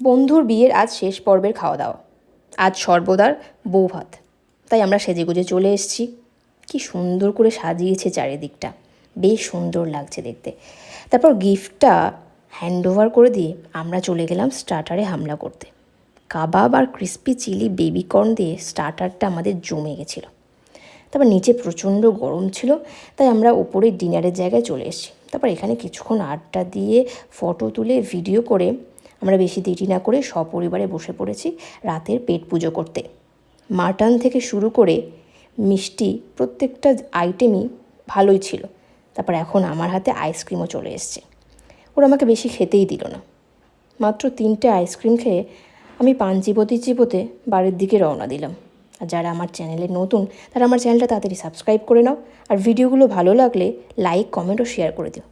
বন্ধুর বিয়ের আজ শেষ পর্বের খাওয়া দাওয়া। আজ সর্বদার বউ ভাত, তাই আমরা সেজেগুজে চলে এসেছি। কি সুন্দর করে সাজিয়েছে চারিদিকটা, বেশ সুন্দর লাগছে দেখতে। তারপর গিফটটা হ্যান্ড ওভার করে দিয়ে আমরা চলে গেলাম স্টার্টারে হামলা করতে। কাবাব আর ক্রিস্পি চিলি বেবিকর্ন দিয়ে স্টার্টারটা আমাদের জমে গেছিলো। তারপর নিচে প্রচণ্ড গরম ছিল, তাই আমরা ওপরে ডিনারের জায়গায় চলে এসেছি। তারপর এখানে কিছুক্ষণ আড্ডা দিয়ে ফটো তুলে ভিডিও করে আমরা বেশি দেরি না করে সপরিবারে বসে পড়েছি রাতের পেট পুজো করতে। মাটন থেকে শুরু করে মিষ্টি প্রত্যেকটা আইটেমই ভালোই ছিল। তারপর এখন আমার হাতে আইসক্রিমও চলে এসছে। ওরা আমাকে বেশি খেতেই দিল না। মাত্র 3টে আইসক্রিম খেয়ে আমি পান চিবোতে বাড়ির দিকে রওনা দিলাম। আর যারা আমার চ্যানেলে নতুন তারা আমার চ্যানেলটা তাড়াতাড়ি সাবস্ক্রাইব করে নাও, আর ভিডিওগুলো ভালো লাগলে লাইক, কমেন্ট ও শেয়ার করে দিও।